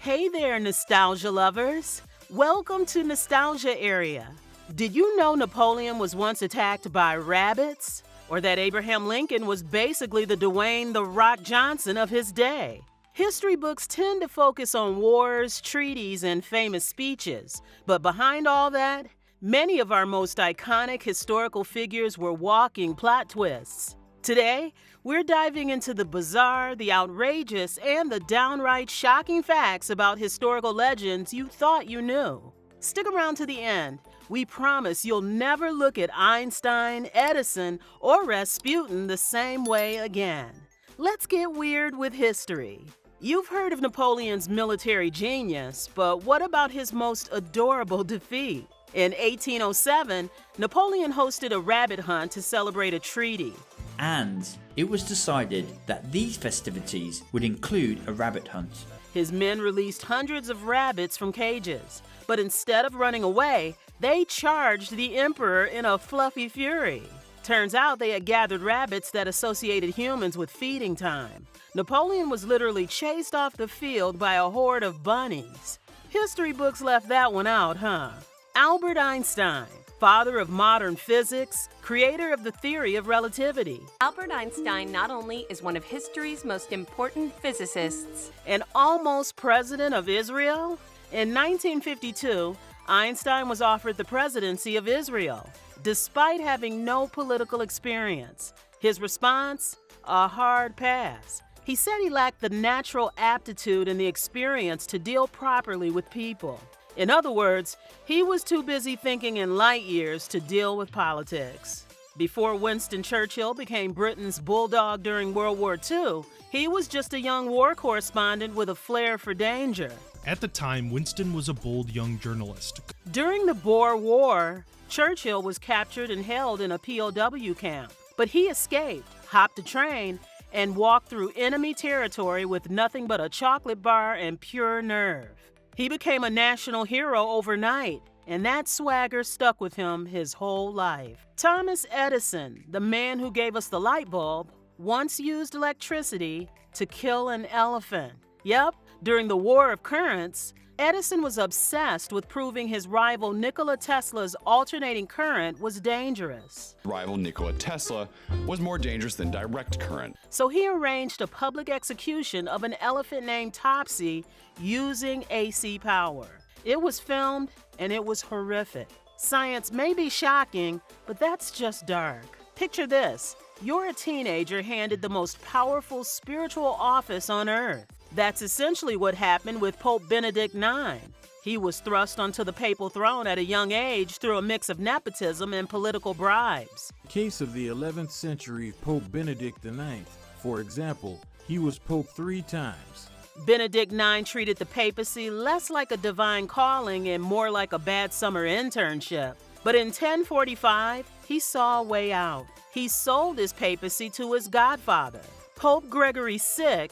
Hey there, nostalgia lovers! Welcome to Nostalgia Area. Did you know Napoleon was once attacked by rabbits? Or that Abraham Lincoln was basically the Dwayne "The Rock" Johnson of his day? History books tend to focus on wars, treaties, and famous speeches. But behind all that, many of our most iconic historical figures were walking plot twists. Today, we're diving into the bizarre, the outrageous, and the downright shocking facts about historical legends you thought you knew. Stick around to the end. We promise you'll never look at Einstein, Edison, or Rasputin the same way again. Let's get weird with history. You've heard of Napoleon's military genius, but what about his most adorable defeat? In 1807, Napoleon hosted a rabbit hunt to celebrate a treaty. And it was decided that these festivities would include a rabbit hunt. His men released hundreds of rabbits from cages, but instead of running away, they charged the emperor in a fluffy fury. Turns out they had gathered rabbits that associated humans with feeding time. Napoleon was literally chased off the field by a horde of bunnies. History books left that one out, huh? Albert Einstein, father of modern physics, creator of the theory of relativity. Albert Einstein not only is one of history's most important physicists, and almost president of Israel. In 1952, Einstein was offered the presidency of Israel, despite having no political experience. His response? A hard pass. He said he lacked the natural aptitude and the experience to deal properly with people. In other words, he was too busy thinking in light years to deal with politics. Before Winston Churchill became Britain's bulldog during World War II, he was just a young war correspondent with a flair for danger. At the time, Winston was a bold young journalist. During the Boer War, Churchill was captured and held in a POW camp. But he escaped, hopped a train, and walked through enemy territory with nothing but a chocolate bar and pure nerve. He became a national hero overnight, and that swagger stuck with him his whole life. Thomas Edison, the man who gave us the light bulb, once used electricity to kill an elephant. Yep, during the War of Currents, Edison was obsessed with proving his rival Nikola Tesla's alternating current was dangerous. Rival Nikola Tesla was more dangerous than direct current. So he arranged a public execution of an elephant named Topsy using AC power. It was filmed, and it was horrific. Science may be shocking, but that's just dark. Picture this. You're a teenager handed the most powerful spiritual office on earth. That's essentially what happened with Pope Benedict IX. He was thrust onto the papal throne at a young age through a mix of nepotism and political bribes. Case of the 11th century Pope Benedict IX. For example, he was Pope 3 times. Benedict IX treated the papacy less like a divine calling and more like a bad summer internship. But in 1045, he saw a way out. He sold his papacy to his godfather, Pope Gregory VI,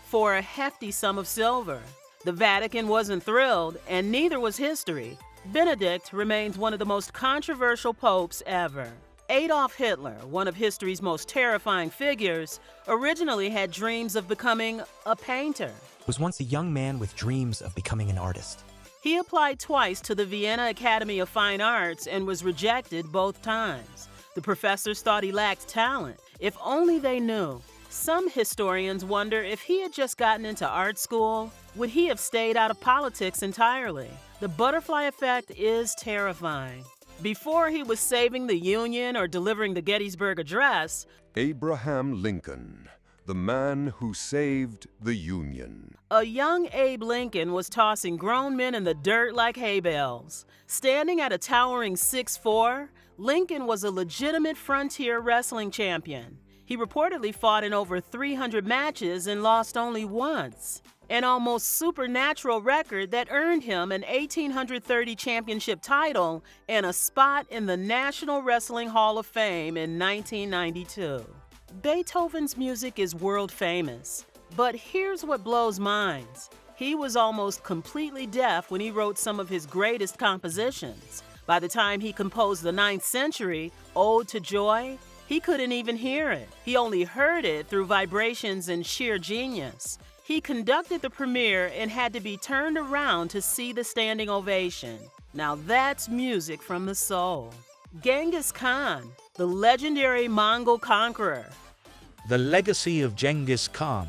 for a hefty sum of silver. The Vatican wasn't thrilled, and neither was history. Benedict remains one of the most controversial popes ever. Adolf Hitler, one of history's most terrifying figures, originally had dreams of becoming a painter. Was once a young man with dreams of becoming an artist. He applied twice to the Vienna Academy of Fine Arts and was rejected both times. The professors thought he lacked talent. If only they knew. Some historians wonder if he had just gotten into art school, would he have stayed out of politics entirely? The butterfly effect is terrifying. Before he was saving the Union or delivering the Gettysburg Address, Abraham Lincoln, the man who saved the Union. A young Abe Lincoln was tossing grown men in the dirt like hay bales. Standing at a towering 6'4", Lincoln was a legitimate frontier wrestling champion. He reportedly fought in over 300 matches and lost only once. An almost supernatural record that earned him an 1830 championship title and a spot in the National Wrestling Hall of Fame in 1992. Beethoven's music is world famous, but here's what blows minds. He was almost completely deaf when he wrote some of his greatest compositions. By the time he composed the 9th century Ode to Joy, he couldn't even hear it. He only heard it through vibrations and sheer genius. He conducted the premiere and had to be turned around to see the standing ovation. Now that's music from the soul. Genghis Khan, the legendary Mongol conqueror. The legacy of Genghis Khan,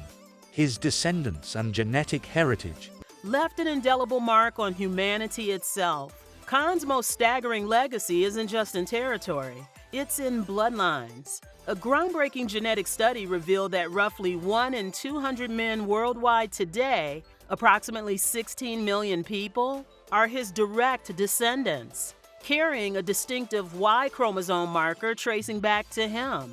his descendants and genetic heritage, left an indelible mark on humanity itself. Khan's most staggering legacy isn't just in territory, it's in bloodlines. A groundbreaking genetic study revealed that roughly 1 in 200 men worldwide today, approximately 16 million people, are his direct descendants, carrying a distinctive Y chromosome marker tracing back to him.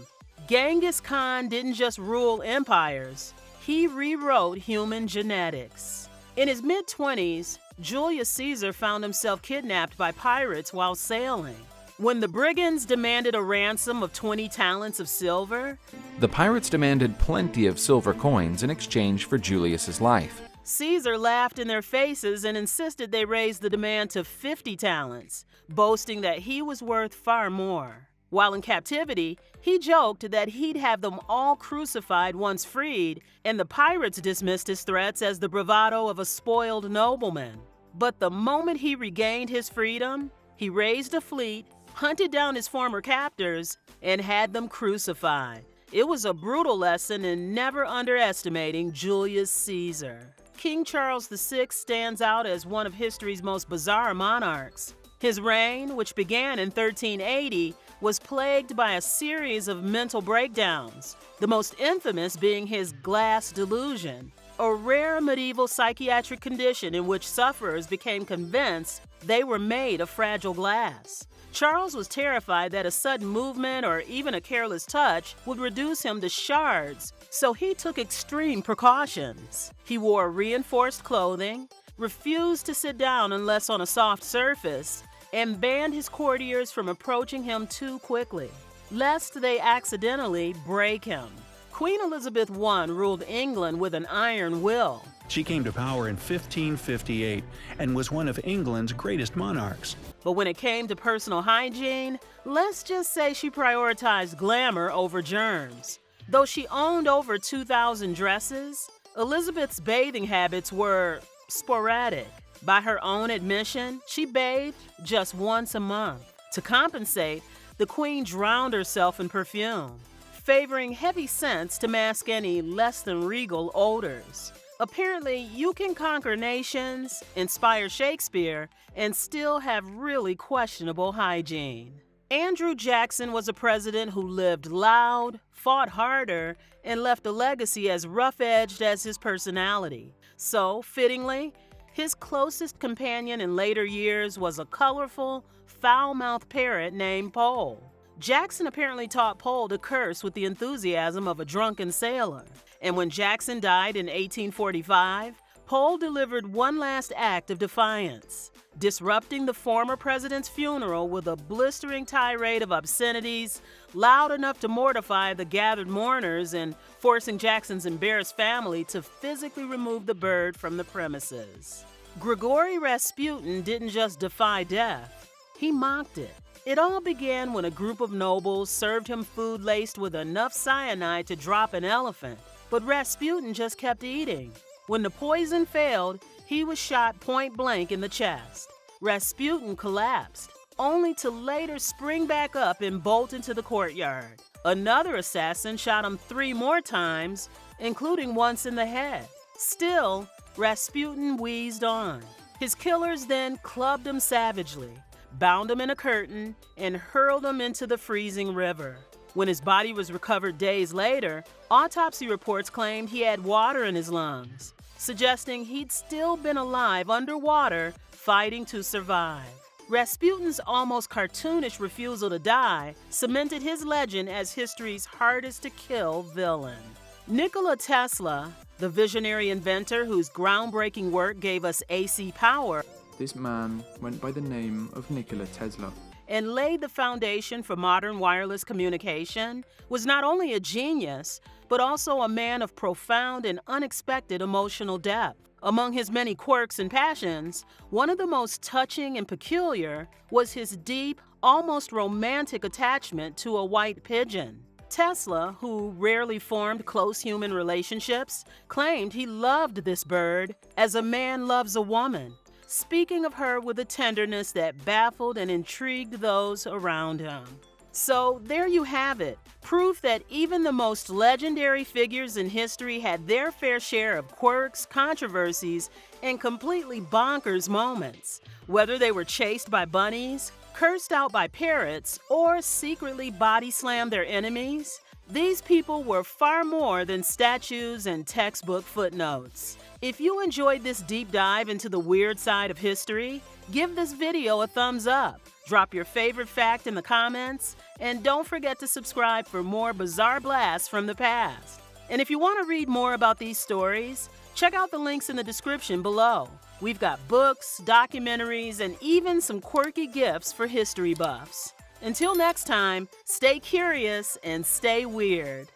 Genghis Khan didn't just rule empires, he rewrote human genetics. In his mid-20s, Julius Caesar found himself kidnapped by pirates while sailing. When the brigands demanded a ransom of 20 talents of silver, the pirates demanded plenty of silver coins in exchange for Julius's life. Caesar laughed in their faces and insisted they raise the demand to 50 talents, boasting that he was worth far more. While in captivity, he joked that he'd have them all crucified once freed, and the pirates dismissed his threats as the bravado of a spoiled nobleman. But the moment he regained his freedom, he raised a fleet, hunted down his former captors, and had them crucified. It was a brutal lesson in never underestimating Julius Caesar. King Charles VI stands out as one of history's most bizarre monarchs. His reign, which began in 1380, was plagued by a series of mental breakdowns, the most infamous being his glass delusion, a rare medieval psychiatric condition in which sufferers became convinced they were made of fragile glass. Charles was terrified that a sudden movement or even a careless touch would reduce him to shards, so he took extreme precautions. He wore reinforced clothing, refused to sit down unless on a soft surface, and banned his courtiers from approaching him too quickly, lest they accidentally break him. Queen Elizabeth I ruled England with an iron will. She came to power in 1558 and was one of England's greatest monarchs. But when it came to personal hygiene, let's just say she prioritized glamour over germs. Though she owned over 2,000 dresses, Elizabeth's bathing habits were sporadic. By her own admission, she bathed just once a month. To compensate, the queen drowned herself in perfume, favoring heavy scents to mask any less than regal odors. Apparently, you can conquer nations, inspire Shakespeare, and still have really questionable hygiene. Andrew Jackson was a president who lived loud, fought harder, and left a legacy as rough-edged as his personality. So, fittingly, his closest companion in later years was a colorful, foul-mouthed parrot named Pole. Jackson apparently taught Pole to curse with the enthusiasm of a drunken sailor. And when Jackson died in 1845, Pole delivered one last act of defiance, disrupting the former president's funeral with a blistering tirade of obscenities loud enough to mortify the gathered mourners and forcing Jackson's embarrassed family to physically remove the bird from the premises. Grigory Rasputin didn't just defy death, he mocked it. It all began when a group of nobles served him food laced with enough cyanide to drop an elephant, but Rasputin just kept eating. When the poison failed, he was shot point blank in the chest. Rasputin collapsed, only to later spring back up and bolt into the courtyard. Another assassin shot him 3 more times, including once in the head. Still, Rasputin wheezed on. His killers then clubbed him savagely, bound him in a curtain, and hurled him into the freezing river. When his body was recovered days later, autopsy reports claimed he had water in his lungs, suggesting he'd still been alive underwater, fighting to survive. Rasputin's almost cartoonish refusal to die cemented his legend as history's hardest-to-kill villain. Nikola Tesla, the visionary inventor whose groundbreaking work gave us AC power, this man went by the name of Nikola Tesla, and laid the foundation for modern wireless communication, was not only a genius, but also a man of profound and unexpected emotional depth. Among his many quirks and passions, one of the most touching and peculiar was his deep, almost romantic attachment to a white pigeon. Tesla, who rarely formed close human relationships, claimed he loved this bird as a man loves a woman, speaking of her with a tenderness that baffled and intrigued those around him. So there you have it, proof that even the most legendary figures in history had their fair share of quirks, controversies, and completely bonkers moments. Whether they were chased by bunnies, cursed out by parrots, or secretly body-slammed their enemies, these people were far more than statues and textbook footnotes. If you enjoyed this deep dive into the weird side of history, give this video a thumbs up, drop your favorite fact in the comments, and don't forget to subscribe for more bizarre blasts from the past. And if you want to read more about these stories, check out the links in the description below. We've got books, documentaries, and even some quirky gifts for history buffs. Until next time, stay curious and stay weird.